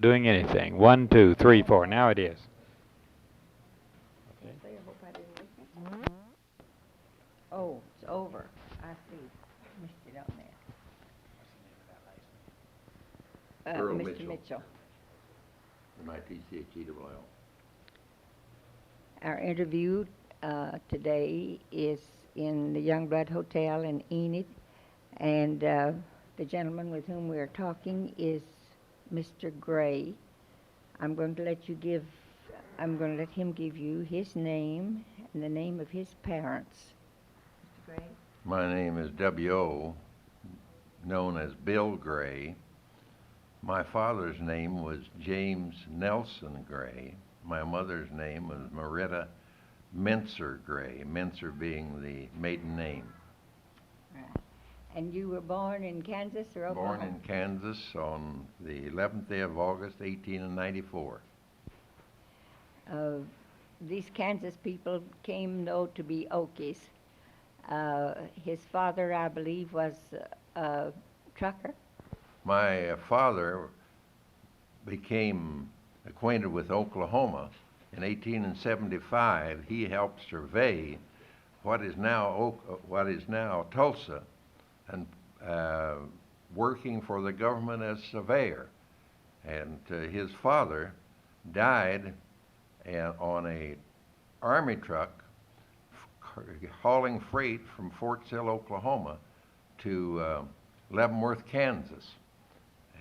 doing anything. 1, 2, 3, 4. Now it is. Okay. I hope I didn't miss it. Oh, it's over. I see. Missed it on there. Earl Mr. Mitchell. Mitchell. M-I-T-C-H-E-L-L. Our interview today is in the Youngblood Hotel in Enid, and the gentleman with whom we are talking is Mr. Gray. I'm going to let him give you his name and the name of his parents. Mr. Gray? My name is W.O., known as Bill Gray. My father's name was James Nelson Gray. My mother's name was Marita Menser Gray, Menser being the maiden name. Right. And you were born in Kansas or Oklahoma? Born in Kansas on the 11th day of August, 1894. These Kansas people came, though, to be Okies. His father, I believe, was a trucker. My father became acquainted with Oklahoma in 1875. He helped survey what is now Tulsa, and working for the government as surveyor. And his father died on a army truck hauling freight from Fort Sill, Oklahoma to Leavenworth, Kansas.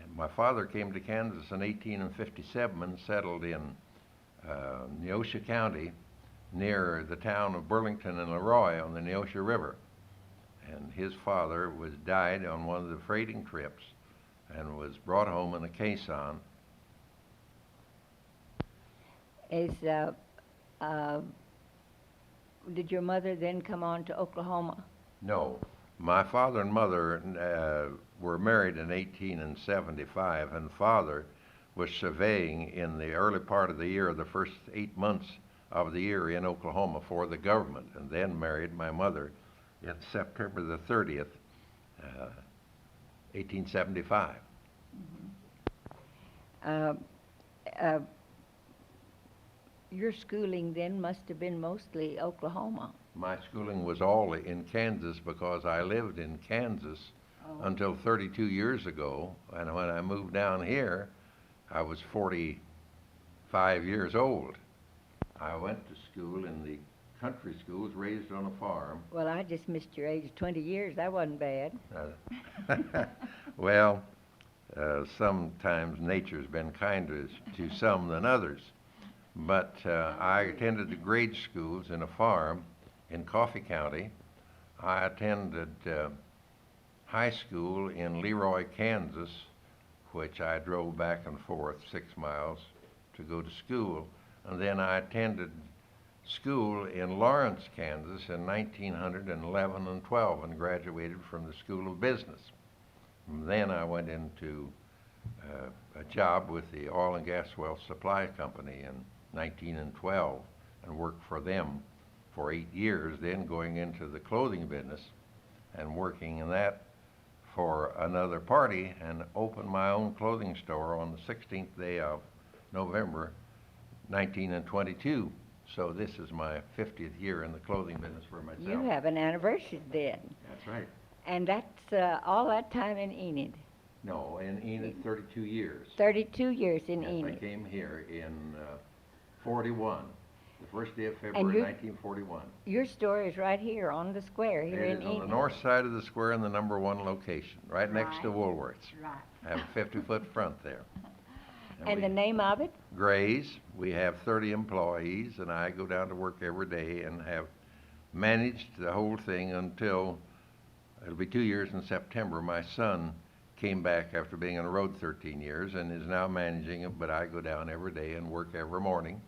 And my father came to Kansas in 1857 and settled in Neosho County near the town of Burlington and Leroy on the Neosho River. And his father died on one of the freighting trips and was brought home in a caisson. Did your mother then come on to Oklahoma? No. My father and mother were married in 1875, and father was surveying in the early part of the year, the first 8 months of the year in Oklahoma for the government, and then married my mother in September the 30th, 1875. Your schooling then must have been mostly Oklahoma. My schooling was all in Kansas because I lived in Kansas until 32 years ago, and when I moved down here, I was 45 years old. I went to school in the country schools, raised on a farm. Well, I just missed your age, 20 years. That wasn't bad. Well, sometimes nature's been kinder to some than others. But I attended the grade schools in a farm in Coffee County. I attended high school in Leroy, Kansas, which I drove back and forth 6 miles to go to school. And then I attended school in Lawrence, Kansas in 1911 and 12 and graduated from the School of Business. And then I went into a job with the Oil and Gas Well Supply Company in 1912 and worked for them for 8 years, then going into the clothing business and working in that for another party, and opened my own clothing store on the 16th day of November 1922. So this is my 50th year in the clothing business for myself. You have an anniversary then. That's right. And that's all that time in Enid. No, in Enid, 32 years. 32 years in Yes, Enid. I came here in 41, the first day of And February 1941. Your store is right here on the square here in It is Enid. on the north side of the square in the #1 location, right next to Right. Woolworths. Right. I have a 50-foot front there. And the name of it? Gray's. We have 30 employees, and I go down to work every day and have managed the whole thing until, it'll be 2 years in September. My son came back after being on the road 13 years and is now managing it, but I go down every day and work every morning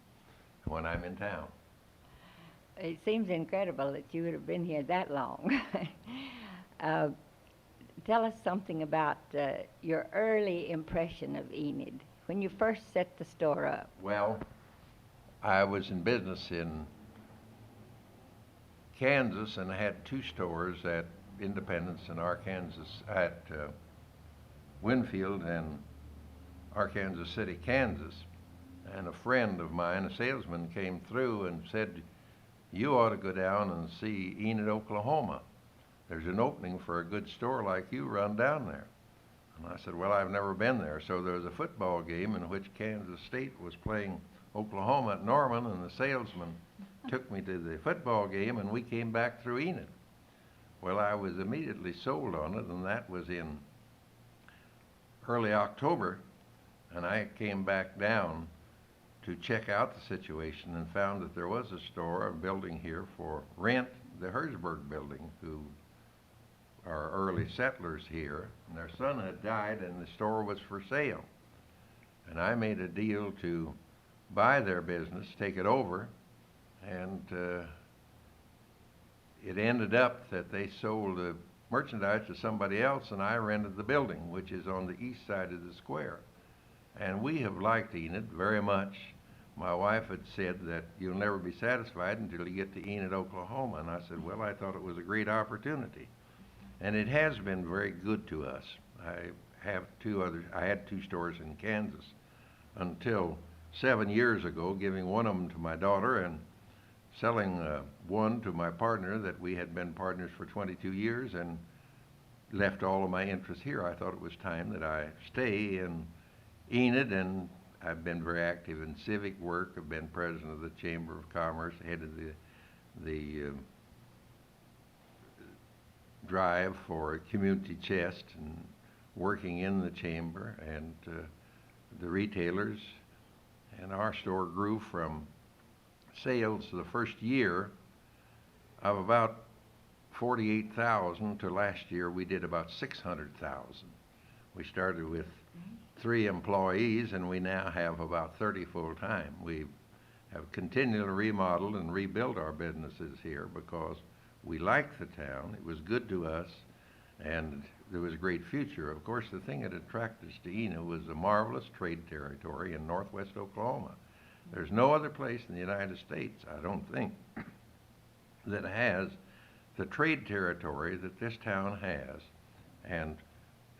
when I'm in town. It seems incredible that you would have been here that long. Tell us something about your early impression of Enid, when you first set the store up. Well, I was in business in Kansas and had 2 stores at Independence and Arkansas, at Winfield and Arkansas City, Kansas. And a friend of mine, a salesman, came through and said, "You ought to go down and see Enid, Oklahoma. There's an opening for a good store like you, run down there." And I said, "Well, I've never been there." So there was a football game in which Kansas State was playing Oklahoma at Norman, and the salesman took me to the football game, and we came back through Enid. Well, I was immediately sold on it, and that was in early October, and I came back down to check out the situation and found that there was a store, a building here for rent, the Herzberg building, who are early settlers here, and their son had died and the store was for sale. And I made a deal to buy their business, take it over, and it ended up that they sold the merchandise to somebody else, and I rented the building, which is on the east side of the square. And we have liked Enid very much. My wife had said that you'll never be satisfied until you get to Enid, Oklahoma. And I said, well, I thought it was a great opportunity. And it has been very good to us. I had two stores in Kansas until 7 years ago, giving one of them to my daughter and selling one to my partner that we had been partners for 22 years and left all of my interests here. I thought it was time that I stay in Enid, and I've been very active in civic work. I've been president of the Chamber of Commerce, head of the drive for a community chest, and working in the chamber and the retailers. And our store grew from sales the first year of about 48,000 to last year we did about 600,000. We started with 3 employees, and we now have about 30 full-time. We have continually remodeled and rebuilt our businesses here because we liked the town. It was good to us, and there was a great future. Of course, the thing that attracted us to Enid was the marvelous trade territory in northwest Oklahoma. There's no other place in the United States, I don't think, that has the trade territory that this town has. And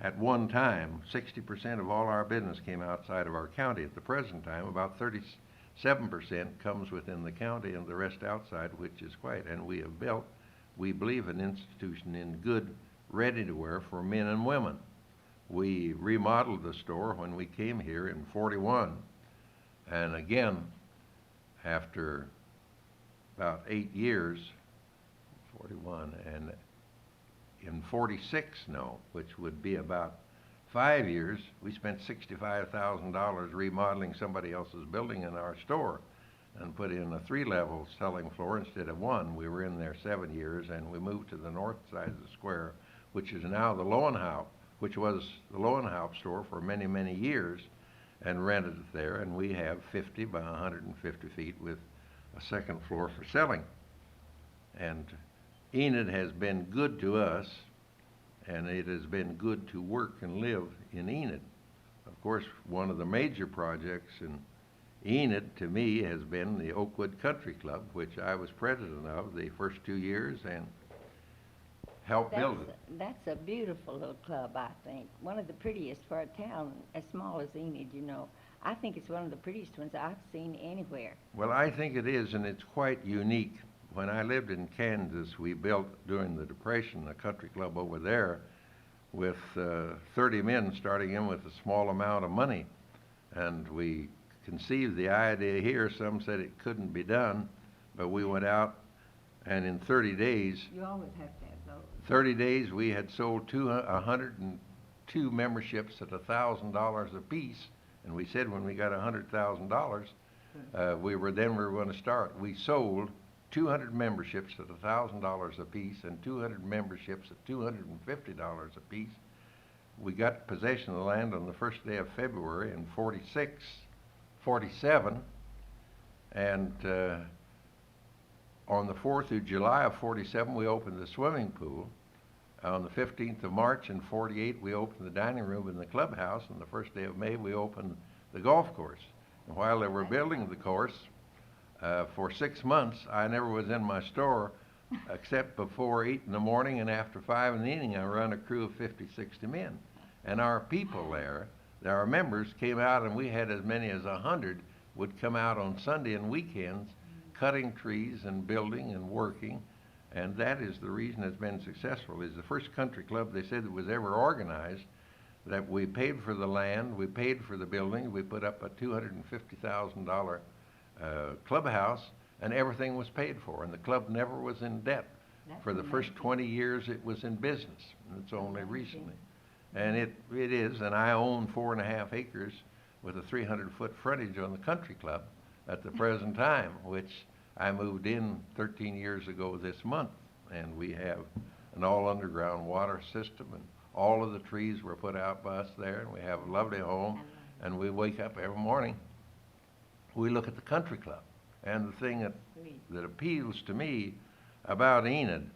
at one time, 60% of all our business came outside of our county. At the present time, about 37% comes within the county and the rest outside, which is quite. And we have built, we believe, an institution in good ready-to-wear for men and women. We remodeled the store when we came here in 41. And again, after about 8 years, 41, and in 46 now, which would be about 5 years, we spent $65,000 remodeling somebody else's building in our store and put in a 3-level selling floor instead of 1. We were in there 7 years, and we moved to the north side of the square, which is now the Lowenhaupt, which was the Lowenhaupt store for many, many years, and rented it there. And we have 50 by 150 feet with a second floor for selling. And Enid has been good to us, and it has been good to work and live in Enid. Of course, one of the major projects in Enid, to me, has been the Oakwood Country Club, which I was president of the first 2 years and helped build it. That's a beautiful little club, I think. One of the prettiest for a town as small as Enid, you know. I think it's one of the prettiest ones I've seen anywhere. Well, I think it is, and it's quite unique. When I lived in Kansas, we built, during the Depression, a country club over there with 30 men starting in with a small amount of money. And we conceived the idea here. Some said it couldn't be done, but we went out, and in 30 days, You always have to have those. 30 days, we had sold 102 memberships at $1,000 apiece. And we said when we got $100,000, we were going to start. We sold 200 memberships at $1,000 apiece and 200 memberships at $250 apiece. We got possession of the land on the first day of February in 47, and on the 4th of July of 47, we opened the swimming pool. On the 15th of March in 48, we opened the dining room in the clubhouse. And the first day of May, we opened the golf course. And while they were building the course, for 6 months, I never was in my store except before 8 in the morning and after 5 in the evening. I run a crew of 50, 60 men. And our people there our members came out, and we had as many as 100 would come out on Sunday and weekends, cutting trees and building and working. And that is the reason it's been successful. It's the first country club they said that was ever organized, that we paid for the land, we paid for the building, we put up a $250,000 clubhouse, and everything was paid for. And the club never was in debt. For the first 20 years it was in business, and it's only recently. And it is, and I own 4.5 acres with a 300-foot frontage on the country club at the present time, which I moved in 13 years ago this month, and we have an all-underground water system, and all of the trees were put out by us there, and we have a lovely home, and we wake up every morning, we look at the country club. And the thing that appeals to me about Enid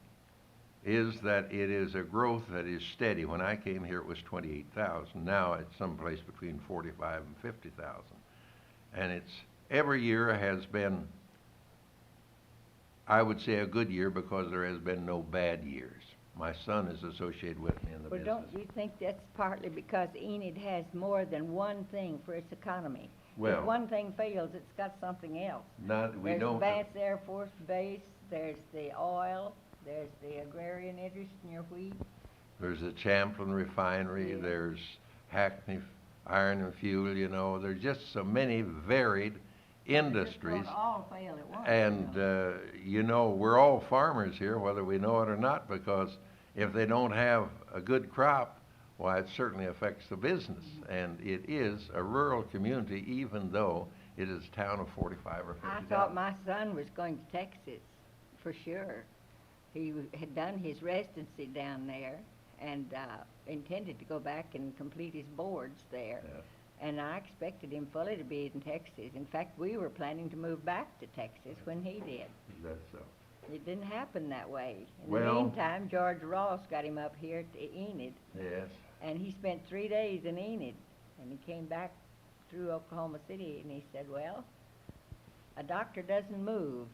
is that it is a growth that is steady. When I came here, it was 28,000. Now it's someplace between 45 and 50,000. And it's every year has been, I would say, a good year because there has been no bad years. My son is associated with me in the business. Well, don't you think that's partly because Enid has more than one thing for its economy? Well, if one thing fails, it's got something else. There's the Vance Air Force Base, there's the oil, there's the agrarian interest in your wheat. There's the Champlin refinery, Yeah. There's Hackney Iron and Fuel, you know. There's just so many varied industries. They all fail at once. And, you know, we're all farmers here, whether we know it or not, because if they don't have a good crop, why, it certainly affects the business. And it is a rural community, even though it is a town of 45 or 50. I thought my son was going to Texas, for sure. He had done his residency down there and intended to go back and complete his boards there. Yeah. And I expected him fully to be in Texas. In fact, we were planning to move back to Texas when he did. That's so. It didn't happen that way. In Well- the meantime, George Ross got him up here to Enid, Yes. and he spent 3 days in Enid. And he came back through Oklahoma City, and he said, well, a doctor doesn't move.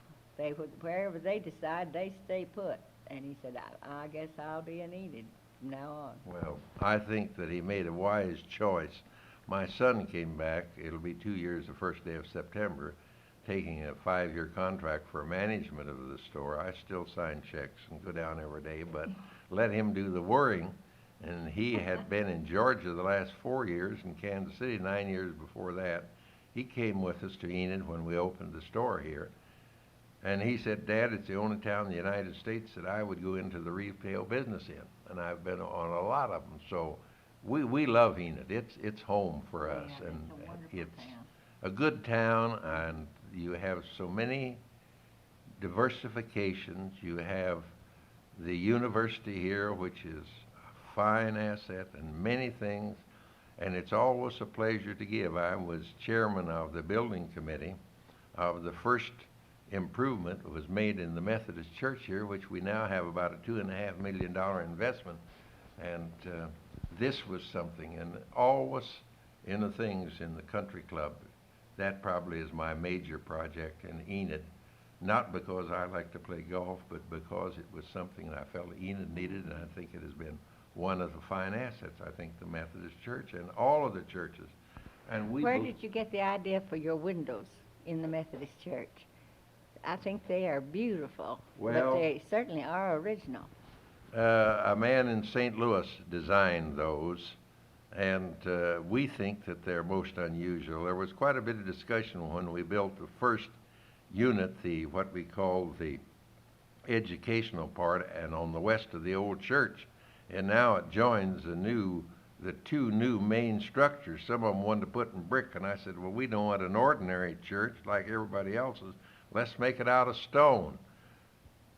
Wherever they decide, they stay put. And he said, I guess I'll be in Enid from now on. Well, I think that he made a wise choice. My son came back, it'll be 2 years the first day of September, taking a 5-year contract for management of the store. I still sign checks and go down every day, but let him do the worrying. And he had been in Georgia the last 4 years, and Kansas City 9 years before that. He came with us to Enid when we opened the store here. And he said, Dad, it's the only town in the United States that I would go into the retail business in. And I've been on a lot of them. So we love Enid. It's home for us. Yeah, And it's a wonderful it's town. a good town, and you have so many diversifications. You have the university here, which is a fine asset, and many things. And it's always a pleasure to give. I was chairman of the building committee of the first improvement was made in the Methodist church here, which we now have about a $2.5 million investment. And this was something, and always in the things in the country club, that probably is my major project in Enid. Not because I like to play golf, but because it was something that I felt Enid needed, and I think it has been one of the fine assets. I think the Methodist church and all of the churches. And Where did you get the idea for your windows in the Methodist church? I think they are beautiful, Well, but they certainly are original. A man in St. Louis designed those, and we think that they're most unusual. There was quite a bit of discussion when we built the first unit, what we call the educational part, and on the west of the old church. And now it joins the two new main structures. Some of them wanted to put in brick, and I said, well, we don't want an ordinary church like everybody else's. Let's make it out of stone.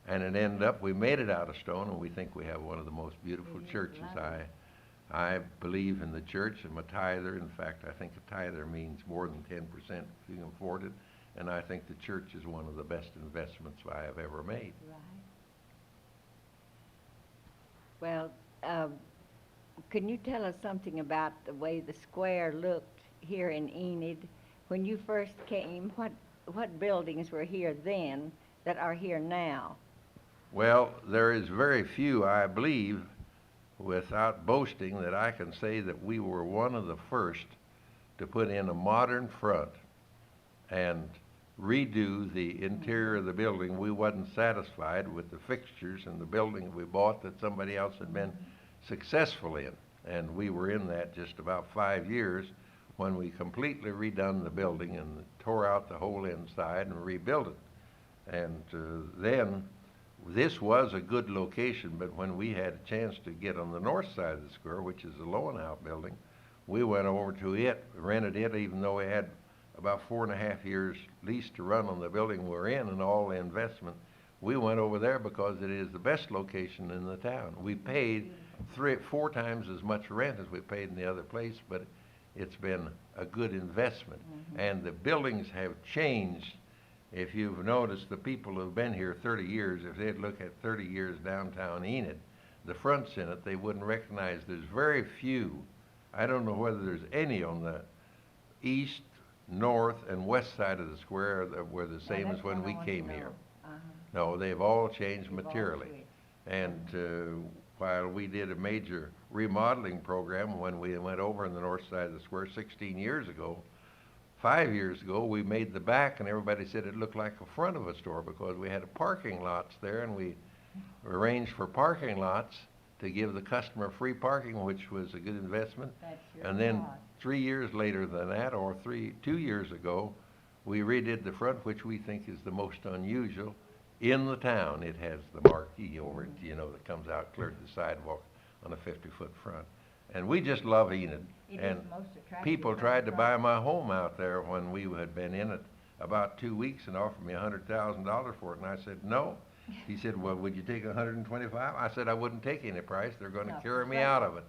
And it ended up, we made it out of stone, and we think we have one of the most beautiful churches. I believe in the church. I'm a tither. In fact, I think a tither means more than 10% if you can afford it. And I think the church is one of the best investments I have ever made. Right. Well, can you tell us something about the way the square looked here in Enid? When you first came, what buildings were here then that are here now? Well, there is very few, I believe. without boasting that I can say that we were one of the first to put in a modern front and redo the interior of the building. We wasn't satisfied with the fixtures in the building we bought that somebody else had been successful in. And we were in that just about 5 years when we completely redone the building and tore out the whole inside and rebuilt it. And then this was a good location, but when we had a chance to get on the north side of the square, which is the Lowenhout building, we went over to it, rented it, even though we had about 4.5 years lease to run on the building we're in and all the investment. We went over there because it is the best location in the town. We paid 4 times as much rent as we paid in the other place, but it's been a good investment. And the buildings have changed. If you've noticed, the people who've been here 30 years, if they'd look at 30 years downtown Enid, the fronts in it, they wouldn't recognize. There's very few. I don't know whether there's any on the east, north, and west side of the square that were the same as when we came here. No, they've all changed materially. And while we did a major remodeling program when we went over on the north side of the square 16 years ago, 5 years ago, we made the back, and everybody said it looked like the front of a store because we had a parking lots there, and we arranged for parking lots to give the customer free parking, which was a good investment. And then 3 years later than that, or 2 years ago, we redid the front, which we think is the most unusual in the town. It has the marquee over it, you know, that comes out clear to the sidewalk on a 50-foot front. And we just love Enid. And people tried to buy my home out there when we had been in it about 2 weeks and offered me $100,000 for it. And I said, no. He said, well, would you take 125? I said, I wouldn't take any price. They're going to carry me out of it.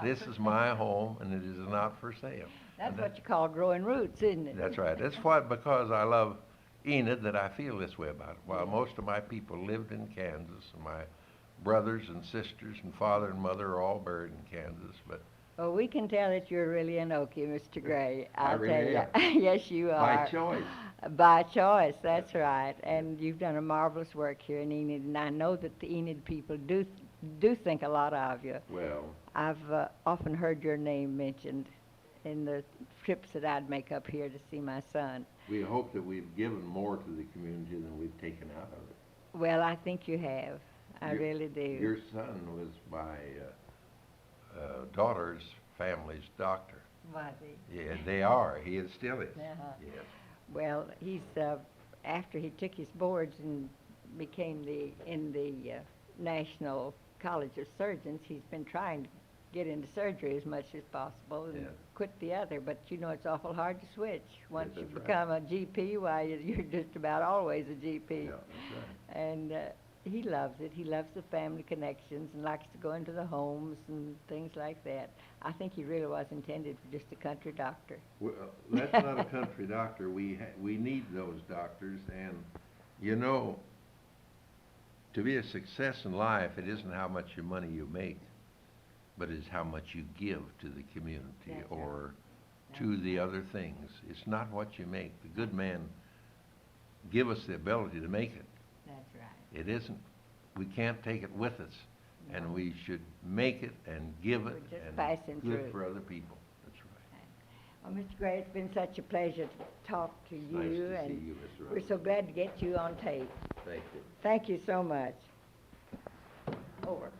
This is my home, and it is not for sale. That's what you call growing roots, isn't it? That's right. That's what, because I love Enid, that I feel this way about it. While most of my people lived in Kansas, and my brothers and sisters and father and mother are all buried in Kansas, but well, we can tell that you're really an Okie, Mr. Gray. I'll really tell you. Yes, you are. by choice. By choice, that's right. And you've done a marvelous work here in Enid, and I know that the Enid people do think a lot of you. Well, I've often heard your name mentioned in the trips that I'd make up here to see my son. we hope that we've given more to the community than we've taken out of it. Well, I think you have. I really do. Your son was my daughter's family's doctor. Was he? Yeah, they are. He still is. Yes. Well, he's after he took his boards and became in the National College of Surgeons, he's been trying to get into surgery as much as possible and quit the other. But you know, it's awful hard to switch. Once you become a GP, why you're just about always a GP. Yeah, that's right. And he loves it. He loves the family connections and likes to go into the homes and things like that. I think he really was intended for just a country doctor. Well, that's not a country doctor. We need those doctors, and you know, to be a success in life, it isn't how much money you make, but it's how much you give to the community or to the other things. It's not what you make. The good men give us the ability to make it. That's right. It isn't, we can't take it with us, and we should make it and give it We're just and passing good through. for other people. That's right. Well, Mr. Gray, it's been such a pleasure to talk to you, Nice to and see you, Mr. we're Rutherford. so glad to get you on tape. Thank you. Thank you so much. Over.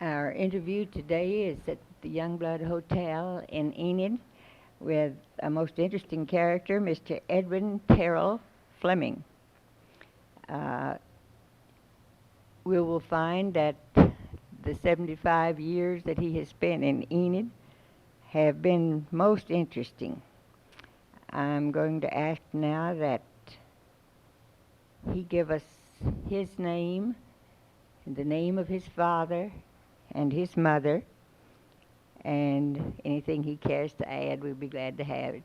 Our interview today is at the Youngblood Hotel in Enid with a most interesting character, Mr. Edwin Terrell Flemming. We will find that the 75 years that he has spent in Enid have been most interesting. I'm going to ask now that he give us his name, and the name of his father and his mother, and anything he cares to add, we'll be glad to have it.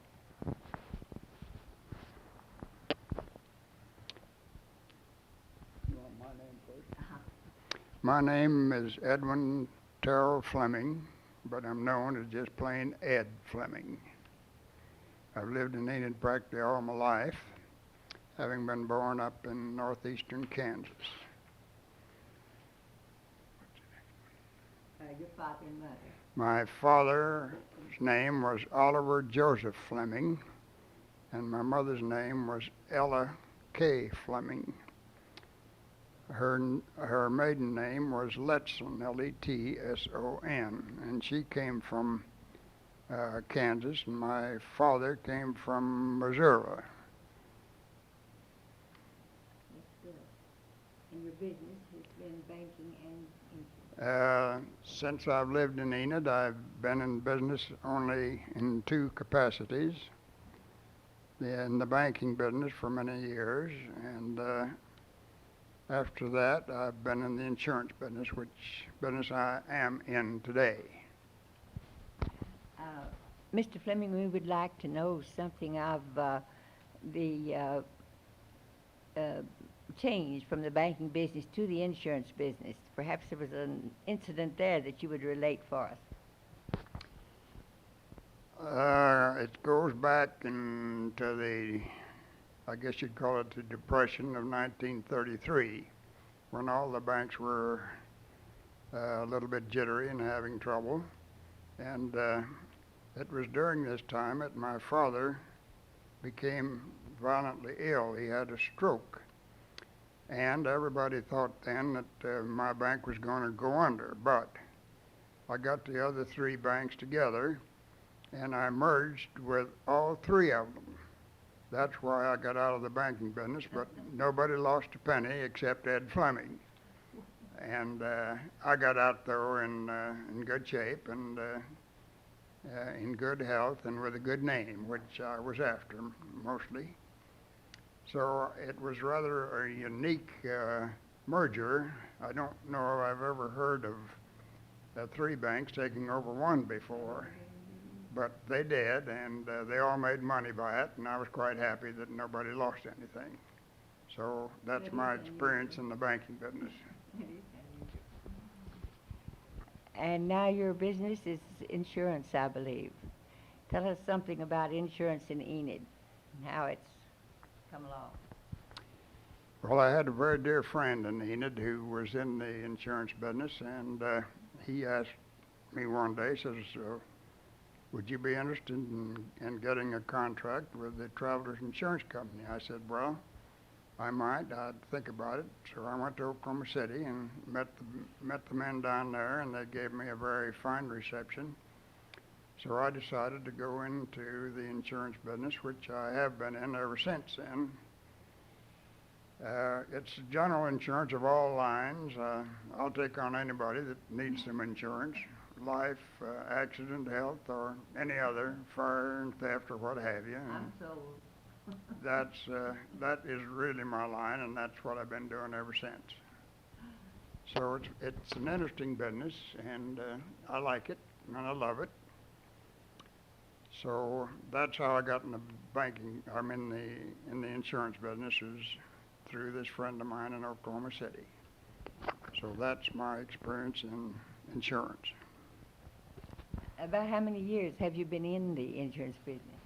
You want my name first? My name is Edwin Terrell Flemming, but I'm known as just plain Ed Flemming. I've lived in Enid practically all my life. having been born up in northeastern Kansas. Your father and mother. My father's name was Oliver Joseph Flemming, and my mother's name was Ella K. Flemming. Her maiden name was Letson, Letson, and she came from Kansas, and my father came from Missouri. That's good. And your business has been banking and insurance? Since I've lived in Enid, I've been in business only in two capacities. In the banking business for many years, and after that, I've been in the insurance business, which business I am in today. Mr. Flemming, we would like to know something of the change from the banking business to the insurance business. Perhaps there was an incident there that you would relate for us. It goes back into the, I guess you'd call it the Depression of 1933, when all the banks were a little bit jittery and having trouble. And it was during this time that my father became violently ill. He had a stroke. And everybody thought then that my bank was going to go under. But I got the other three banks together, and I merged with all three of them. That's why I got out of the banking business, but nobody lost a penny except Ed Flemming. And I got out though in good shape and in good health and with a good name, which I was after mostly. So it was rather a unique merger. I don't know if I've ever heard of three banks taking over one before. But they did, and they all made money by it, and I was quite happy that nobody lost anything. So that's my experience in the banking business. And now your business is insurance, I believe. Tell us something about insurance in Enid and how it's come along. Well, I had a very dear friend in Enid who was in the insurance business, and he asked me one day, says, would you be interested in getting a contract with the Travelers Insurance Company? I said, well, I might. I'd think about it. So I went to Oklahoma City and met the men down there, and they gave me a very fine reception. So I decided to go into the insurance business, which I have been in ever since then. It's general insurance of all lines. I'll take on anybody that needs some insurance. Life, accident, health, or any other, fire and theft or what have you. I'm sold. That is really my line, and that's what I've been doing ever since. So it's an interesting business, and I like it, and I love it. So that's how I got in the banking. I'm in the insurance business is through this friend of mine in Oklahoma City. So that's my experience in insurance. About how many years have you been in the insurance business?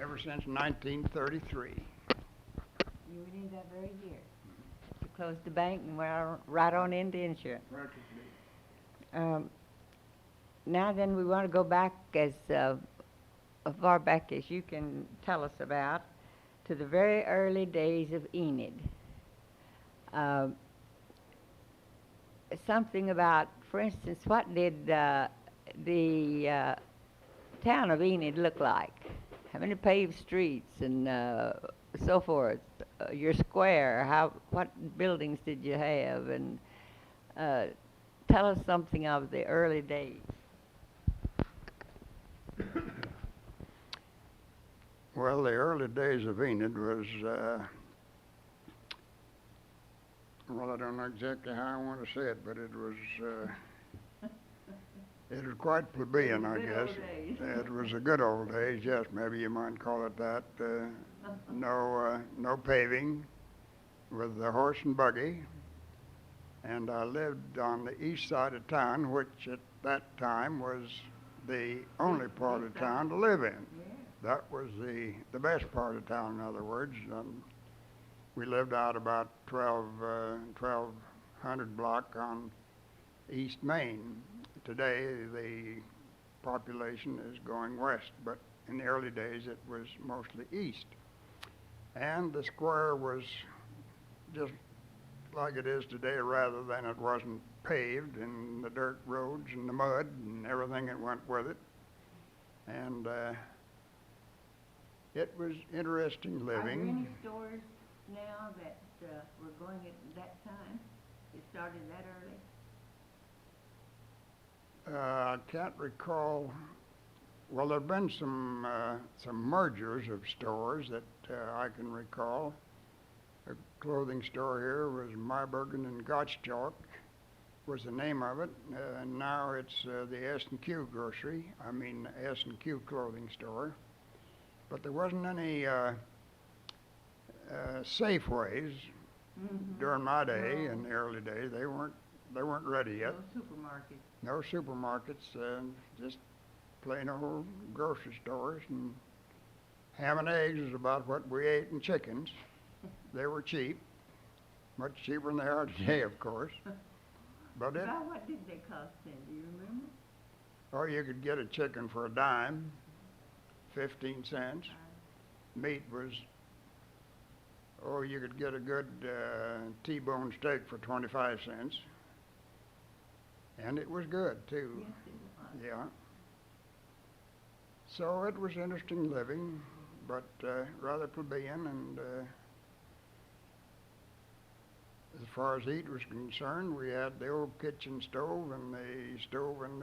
Ever since 1933. You went in that very year. You closed the bank and went right on into insurance. Now then, we want to go back as far back as you can tell us about to the very early days of Enid. Something about, for instance, what did the town of Enid look like? How many paved streets and so forth? Your square, what buildings did you have? And tell us something of the early days. Well, the early days of Enid was, well, I don't know exactly how I want to say it, but it was quite plebeian, I guess. It was the good old days, yes, maybe you might call it that. No paving, with the horse and buggy. And I lived on the east side of town, which at that time was the only part of town to live in. That was the best part of town, in other words. We lived out about 1200 block on East Main. Today, the population is going west, but in the early days, it was mostly east. And the square was just like it is today, rather than it wasn't paved, and the dirt roads and the mud and everything that went with it. And it was interesting living. Are there any stores now that were going at that time? It started that early? I can't recall. Well, there've been some mergers of stores that I can recall. A clothing store here was Mybergen and Gottschalk was the name of it, and now it's the S&Q grocery. I mean S&Q clothing store. But there wasn't any Safeways during my day. In the early days. They weren't ready yet. No supermarkets. No supermarkets, just plain old grocery stores. And ham and eggs is about what we ate, and chickens. They were cheap, much cheaper than they are today, of course. But About what did they cost then? Do you remember? or you could get a chicken for a dime, 15 cents. Meat was, or you could get a good T-bone steak for 25 cents. And it was good too. Yes, it was. Yeah. So it was interesting living, but rather plebeian, and as far as heat was concerned, we had the old kitchen stove and the stove in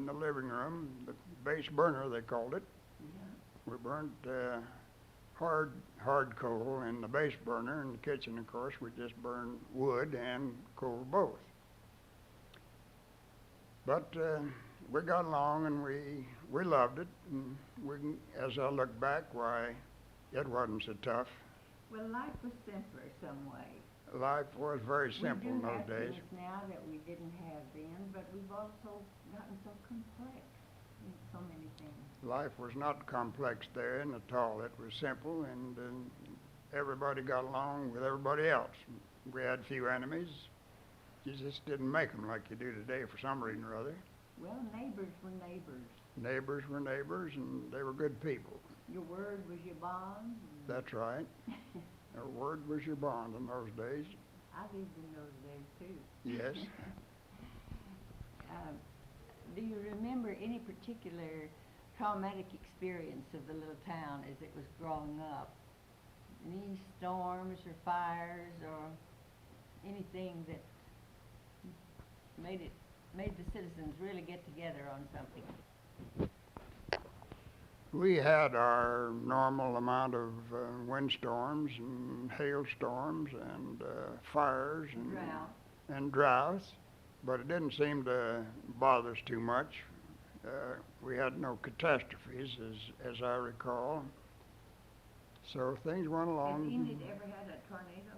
the living room, the base burner they called it. Yeah. We burnt hard coal in the base burner. In the kitchen, of course, we just burned wood and coal both. But we got along, and we loved it. And as I look back, why, it wasn't so tough. Well, life was simpler some way. Life was very simple in We do those have days. things now that we didn't have then, but we've also gotten so complex in so many things. Life was not complex then at all. It was simple, and everybody got along with everybody else. We had few enemies. You just didn't make them like you do today for some reason or other. Well, neighbors were neighbors. Neighbors were neighbors, and they were good people. Your word was your bond. That's right. A word was your bond in those days. I lived in those days too. Yes. Do you remember any particular traumatic experience of the little town as it was growing up? Any storms or fires or anything that made the citizens really get together on something? We had our normal amount of windstorms and hailstorms and fires and droughts, but it didn't seem to bother us too much. We had no catastrophes, as I recall. So things went along. Has Enid ever had a tornado?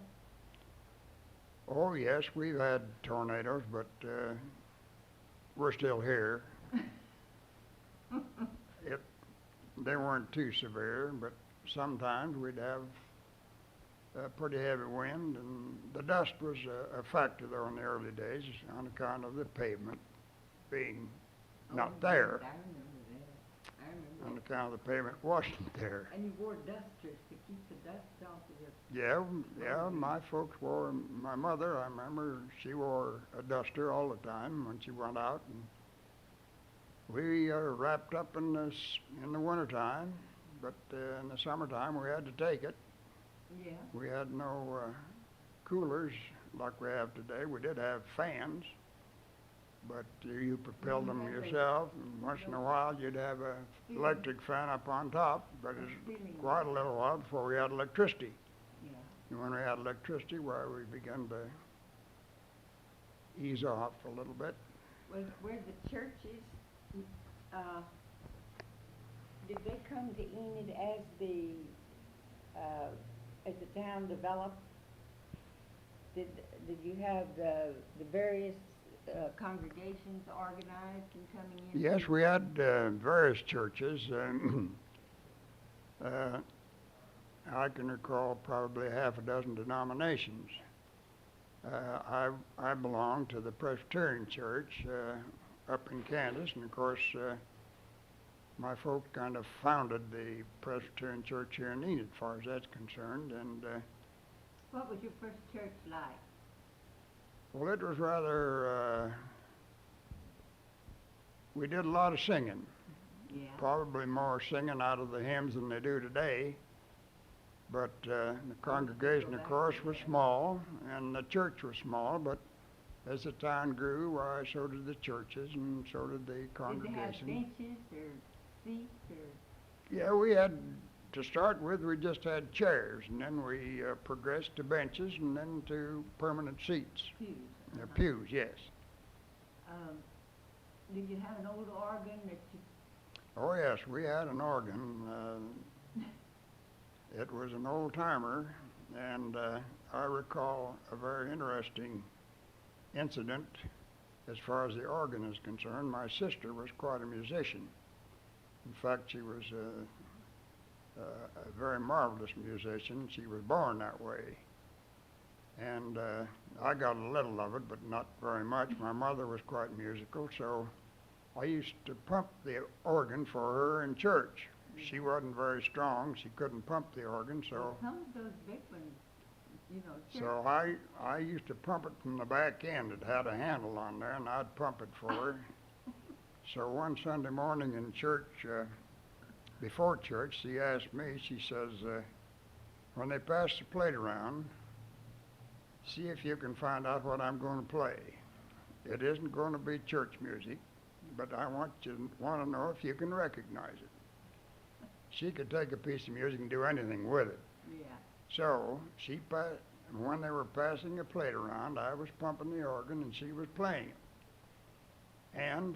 Oh yes, we've had tornadoes, but we're still here. They weren't too severe, but sometimes we'd have a pretty heavy wind, and the dust was a factor though in the early days on account of the pavement being not there. I remember that. I remember On that. account of the pavement wasn't there. And you wore dusters to keep the dust off of your... Yeah, my folks wore, my mother, I remember, she wore a duster all the time when she went out, and we wrapped up in the wintertime, but in the summertime we had to take it. Yeah. We had no coolers like we have today. We did have fans, but you propelled them yourself, and once in a while you'd have an electric fan up on top, but it's quite a little while before we had electricity. Yeah. And when we had electricity, why, we began to ease off a little bit. Were the churches, did they come to Enid as the town developed? Did you have the various congregations organized and coming in? Yes, we had various churches. Uh, I can recall probably half a dozen denominations. I belong to the Presbyterian Church up in Kansas, and of course, my folks kind of founded the Presbyterian Church here in Enid, as far as that's concerned. And What was your first church like? well, it was rather. We did a lot of singing. Yeah. Probably more singing out of the hymns than they do today. But the congregation, of course, was small, and the church was small. But as the town grew, why, so did the churches, and so did the Did they have congregation. benches or seats or? Yeah, we had, to start with, we just had chairs, and then we progressed to benches, and then to permanent seats. Pews. Pews, yes. Did you have an old organ that you? Oh, yes, we had an organ. It was an old timer, and I recall a very interesting incident as far as the organ is concerned. My sister was quite a musician. In fact, she was a very marvelous musician. She was born that way. And I got a little of it, but not very much. My mother was quite musical, so I used to pump the organ for her in church. She wasn't very strong. She couldn't pump the organ, so Some of those big ones, you know. so I used to pump it from the back end. It had a handle on there, and I'd pump it for her. So one Sunday morning in church, before church, she asked me, she says, when they pass the plate around, see if you can find out what I'm going to play. It isn't going to be church music, but I want to know if you can recognize it. She could take a piece of music and do anything with it. Yeah. So when they were passing a plate around, I was pumping the organ and she was playing it. And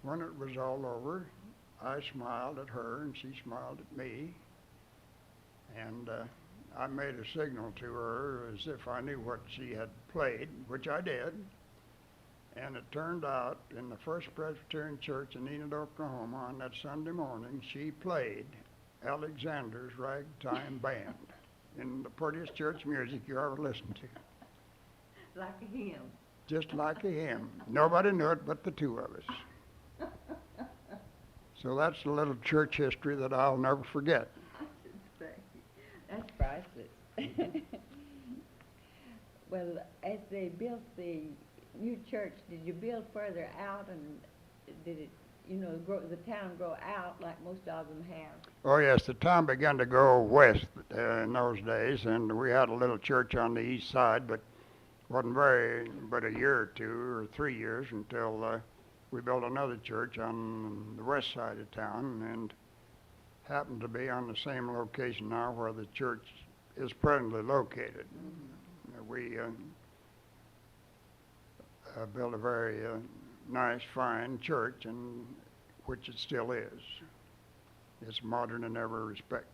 when it was all over, I smiled at her and she smiled at me. And I made a signal to her as if I knew what she had played, which I did. And it turned out in the First Presbyterian Church in Enid, Oklahoma, on that Sunday morning, she played Alexander's Ragtime Band in the prettiest church music you ever listened to. Like a hymn. Just like a hymn. Nobody knew it but the two of us. So that's a little church history that I'll never forget. That's priceless. Well, as they built the new church, did you build further out, and did it, the town grow out like most of them have? Oh yes, the town began to go west in those days, and we had a little church on the east side, but wasn't but a year or 2 or 3 years until we built another church on the west side of town, and happened to be on the same location now where the church is presently located. We built a very nice, fine church, and which it still is. It's modern in every respect.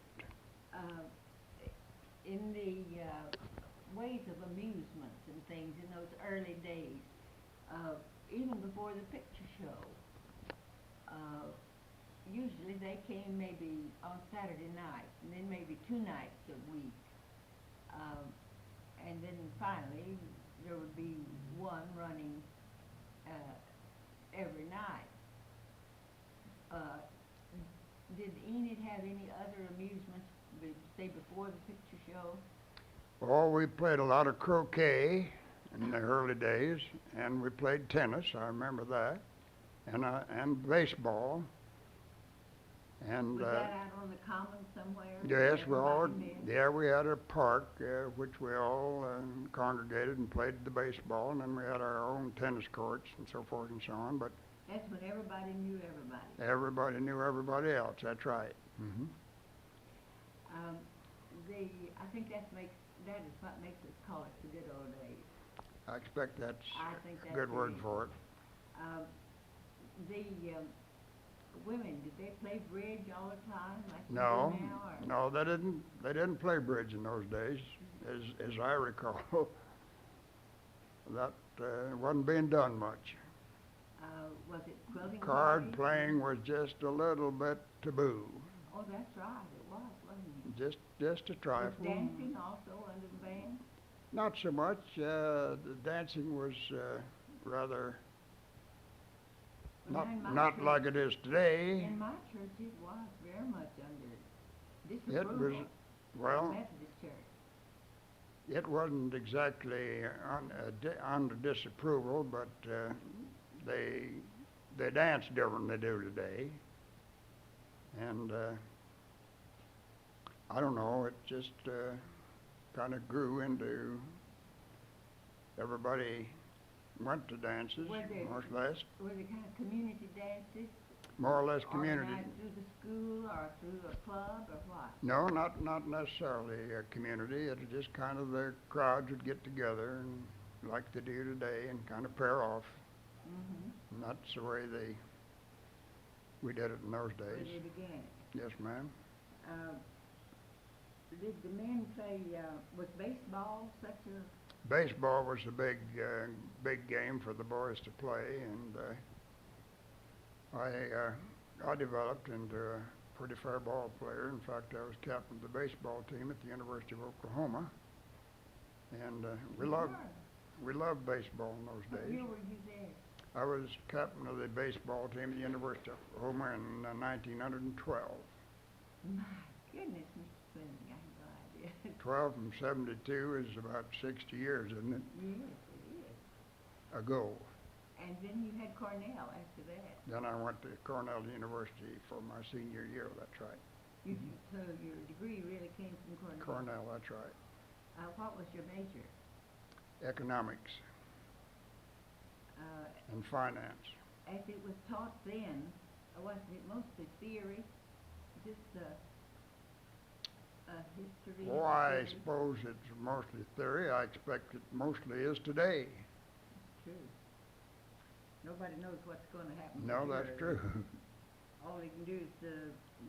In the ways of amusements and things in those early days, even before the picture show, usually they came maybe on Saturday night, and then maybe 2 nights a week. And then finally, there would be one running every night. Did Enid have any other amusements, say, before the picture show? Oh, we played a lot of croquet in the early days, and we played tennis, I remember that, and baseball. And Was that out on the common somewhere? yes, we had a park which we all congregated and played the baseball, and then we had our own tennis courts and so forth and so on. But that's when everybody knew everybody. Everybody knew everybody else. That's right. Mm-hmm. I think that is what makes us call it the good old days. I expect that's think a good word for it. The women, did they play bridge all the time like No, they do now? Or? no, they didn't play bridge in those days, as I recall. That wasn't being done much. Was it quilting Card parties? playing was just a little bit taboo. Oh, that's right, it was, wasn't it? Just a Was trifle. dancing also under the band? Not so much. The dancing was rather Well, now in my not church- like it is today. In my church, it was very much under It disapproval. was, well, Methodist church. it wasn't exactly under disapproval, but they dance different than they do today. And I don't know, it just kind of grew into everybody went to dances, Were there- more or less, Were they kind of community dances? more or less community. Organized through the school or through a club or what? No, not necessarily a community. It was just kind of the crowds would get together and like they do today and kind of pair off. Mm-hmm. And that's the way we did it in those Where days. they began it. Yes, ma'am. Did the men play, was baseball such a, Baseball was a big game for the boys to play, and I developed into a pretty fair ball player. In fact, I was captain of the baseball team at the University of Oklahoma, and we loved baseball in those what days. year were you there? I was captain of the baseball team at the University of Oklahoma in 1912. My goodness, Mr. Flemming, I had no idea. 12 from 72 is about 60 years, isn't it, Yes, it is. ago. And then you had Cornell after that. Then I went to Cornell University for my senior year, that's right. So your degree really came from Cornell? Cornell, that's right. What was your major? Economics and finance. As it was taught then, wasn't it mostly theory? Just history? Oh, I theory? suppose it's mostly theory. I expect it mostly is today. True. Nobody knows what's going to happen. No, for that's sure. true. All they can do is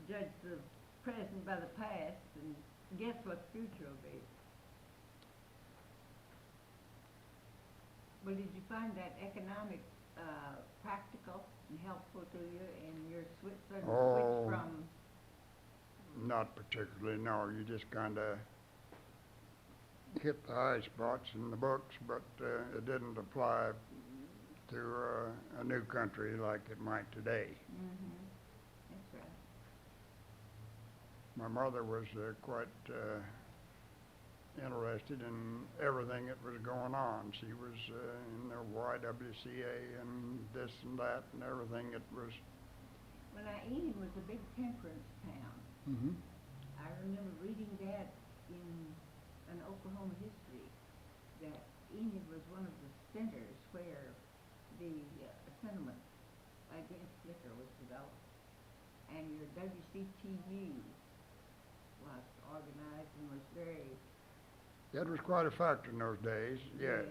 judge the present by the past and guess what the future will be. Well, did you find that economic practical and helpful to you in your switch Oh. from? Not particularly, no. You just kind of hit the high spots in the books, but it didn't apply to a new country like it might today. Mm-hmm. That's right. My mother was quite interested in everything that was going on. She was in the YWCA and this and that and everything. It was. Well, now Enid was a big temperance town. Mm-hmm. I remember reading that in an Oklahoma history, that Enid was one of the centers where the sentiment against liquor was developed. And your WCTU was organized and was very... It was quite a factor in those days, yes.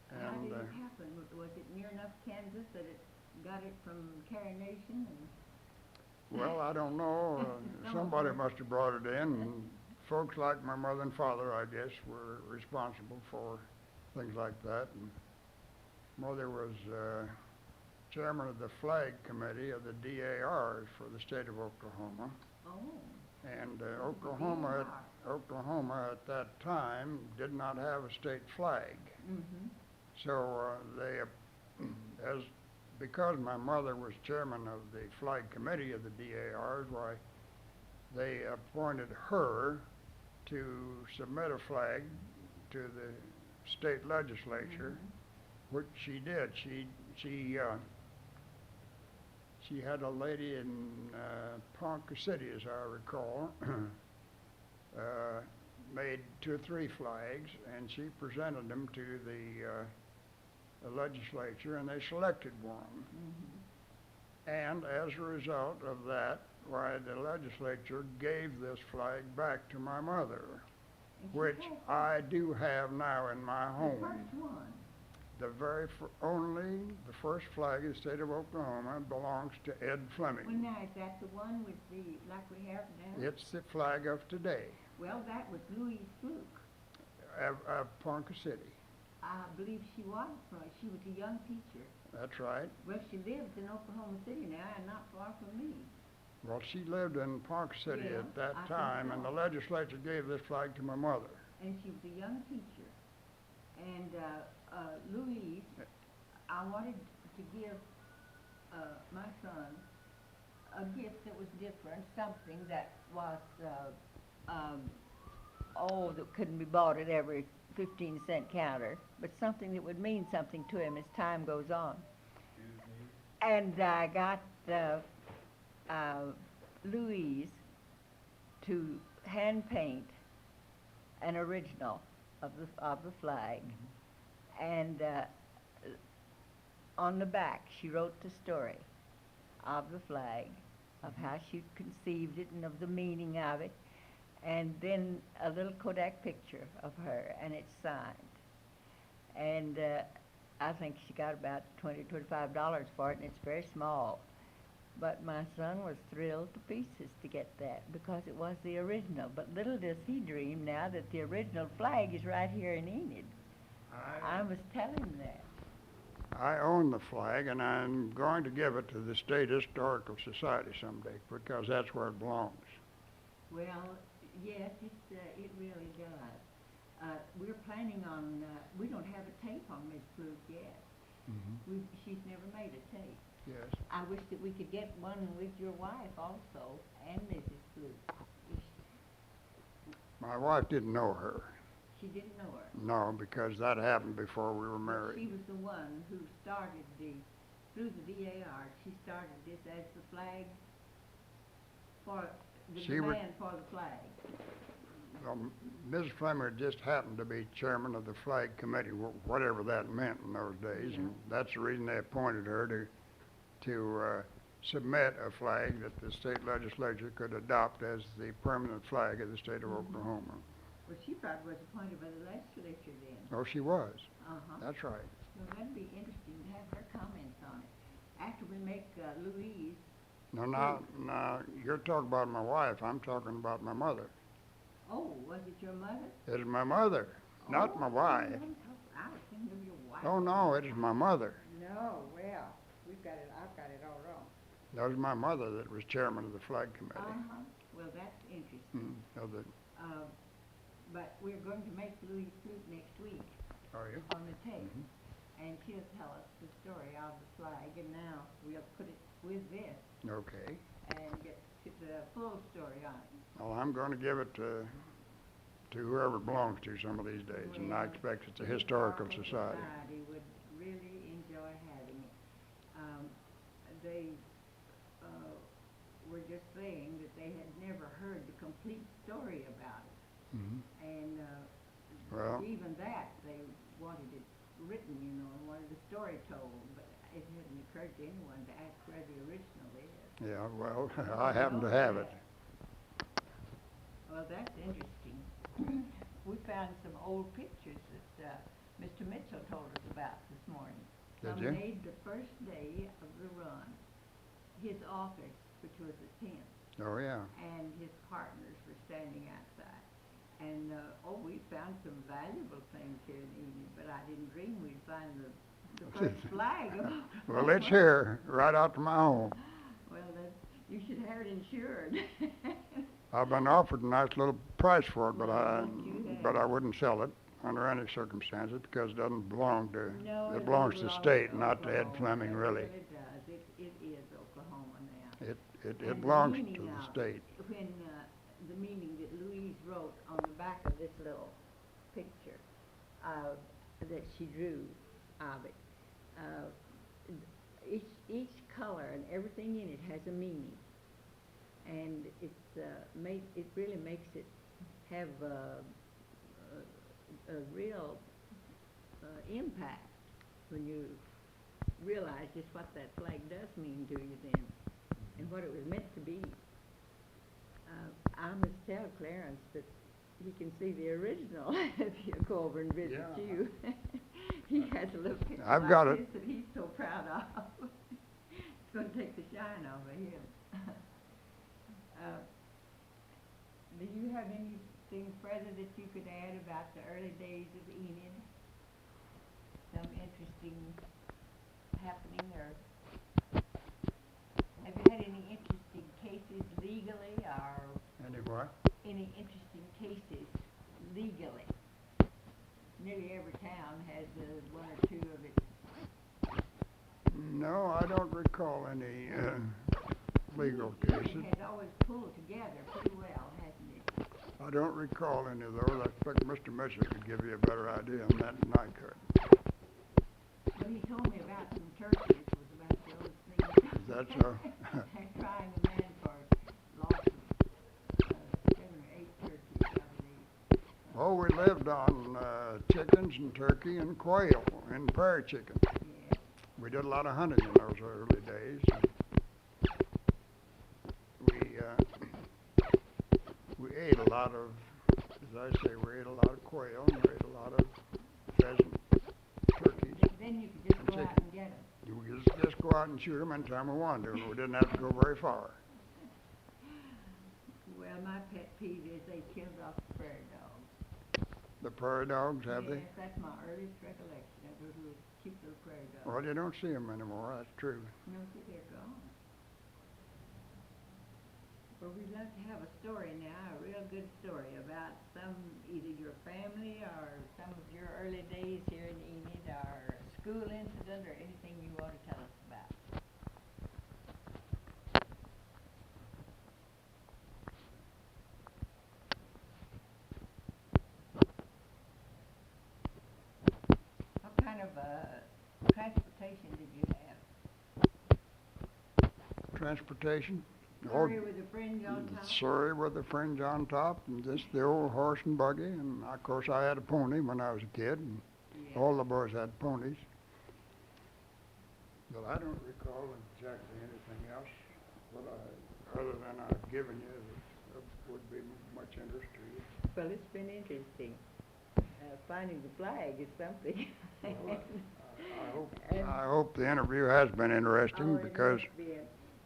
How And did it happen? Was it near enough Kansas that it got it from Carrie Nation? And well, I don't know. Somebody must have brought it in. And folks like my mother and father, I guess, were responsible for things like that. And mother was chairman of the flag committee of the DARs for the state of Oklahoma. oh, And Oklahoma at that time did not have a state flag. mm-hmm. So because my mother was chairman of the flag committee of the DARs, why they appointed her to submit a flag to the state legislature, which she did. She had a lady in Ponca City, as I recall, made 2 or 3 flags, and she presented them to the legislature, and they selected one. Mm-hmm. And as a result of that, why the legislature gave this flag back to my mother, which I do have now in my The home. first one. The first flag in the state of Oklahoma belongs to Ed Well, Flemming. now, is that the one with the, like we have now? It's the flag of today, Well, that was Louise Fluke. of Ponca City. I believe she was a young teacher. That's right. Well, she lives in Oklahoma City now and not far from me. Well, she lived in Park City Yeah, at that I think time, and so. the legislature gave this flag to my mother. And she was a young teacher. And Louise, I wanted to give my son a gift that was different, something that was, that couldn't be bought at every 15-cent counter, but something that would mean something to him as time goes on. And I got Louise to hand paint an original of the flag, and on the back she wrote the story of the flag, of how she conceived it and of the meaning of it, and then a little Kodak picture of her, and it's signed. And I think she got about $20-25 for it, and it's very small. But my son was thrilled to pieces to get that because it was the original. But little does he dream now that the original flag is right here in Enid. I must tell him that. I own the flag, and I'm going to give it to the State Historical Society someday because that's where it belongs. Well, yes, it really does. We're planning on, we don't have a tape on Miss Fluke yet. She's never made a tape. Yes. I wish that we could get one with your wife also, and Mrs. Fluke. My wife didn't know her. She didn't know her. No, because that happened before we were But married. she was the one who started through the DAR, she started this as the flag for, the demand for the flag. Well, Mrs. Flemming just happened to be chairman of the flag committee, whatever that meant in those days, and that's the reason they appointed her to submit a flag that the state legislature could adopt as the permanent flag of the state of Oklahoma. Well, she probably was appointed by the legislature then. Oh, she was. Uh-huh. That's right. Well, that'd be interesting to have her comments on it. After we make Louise. No, you're talking about my wife. I'm talking about my mother. Oh, was it your mother? It is my mother, not my wife. I was thinking of your wife. Oh, no, it is my mother. No, well, I've got it all wrong. That was my mother that was chairman of the flag committee. Uh-huh. Well, that's interesting. Of the, But we're going to make Louise Fluke next week are you? on the tape. And she'll tell us the story of the flag, and now we'll put it with this Okay. and get the full story on it. Well, I'm going to give it to whoever it belongs to some of these days, and I expect it's a historical society. Would really enjoy having it. They were just saying that they had never heard the complete story about it. And Well, even that, they wanted it written, and wanted the story told, but it hadn't occurred to anyone to ask where the original is. yeah, well, I happen to have it. Well, that's interesting. We found some old pictures that Mr. Mitchell told us about this morning. Did Some you? made the first day of the run. His office, which was a tent, Oh, yeah. and his partners were standing outside. And, we found some valuable things here in Enid, but I didn't dream we'd find the first flag of Well, it's here, right out to my home. Well, you should have it insured. I've been offered a nice little price for it, but Well, I wouldn't sell it under any circumstances because it doesn't belong to, No, it belongs to the state, to not to Ed Oklahoma. Fleming, really. It does. It is Oklahoma now. It And the belongs meaning to the of state. When the meaning that Louise wrote on the back of this little picture that she drew of it, each color and everything in it has a meaning, and it really makes it have a real impact when you realize just what that flag does mean to you then, and what it was meant to be. I must tell Clarence that he can see the original if you go over and visit Yeah. you. He has a little picture I've like got it. this that he's so proud of. It's going to take the shine off of him. Do you have anything further that you could add about the early days of Enid? Some interesting happening, or have you had any interesting cases nearly every town has one or two of it. No, I don't recall any legal cases. It has always pulled together pretty well, hasn't it? I don't recall any of those. I expect Mr. Mitchell could give you a better idea on that than I could. Well, he told me about some turkeys was about the oldest thing. Is that so? They're trying a man for loss of 7 or 8 turkeys, I believe. Oh, we lived on chickens and turkey and quail and prairie chicken. Yeah. We did a lot of hunting in those early days. We ate a lot of, as I say, we ate a lot of quail and we ate a lot of pheasant, turkeys. Then you could just go out and get them. We could just go out and shoot them anytime we wanted to, and we didn't have to go very far. Well, my pet peeve is they killed off the prairie dogs. The prairie dogs, have Yes, they? that's my earliest recollection of those little cute little prairie dogs. Well, you don't see them anymore, that's true. No, see, they're gone. Well, we'd love to have a story now, a real good story about either your family or some of your early days here in Enid, or a school incident, or anything you want to tell us about. What kind of transportation did you have? Transportation? Surrey with a fringe on top? Surrey with a fringe on top, and just the old horse and buggy, and of course I had a pony when I was a kid, and Yeah. all the boys had ponies. But I don't recall exactly anything else, other than I've given you that would be much interest to you. Well, it's been interesting. Finding the flag is something. I hope the interview has been interesting, Oh, it because, must be.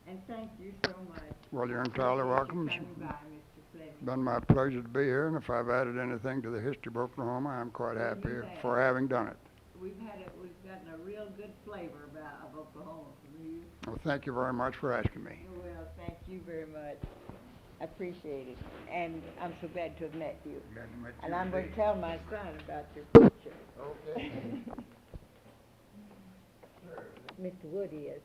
And thank you so much. well, you're entirely welcome. Appreciate you coming by, Mr. Flemming. It's been my pleasure to be here, and if I've added anything to the history of Oklahoma, I'm quite Well, happy you have. for having done it. We've gotten a real good flavor of Oklahoma from you. Well, thank you very much for asking me. Well, thank you very much. I appreciate it. And I'm so glad to have met you. Glad to meet you And I'm going to indeed. tell my son about your picture. Okay. Mr. Wood is.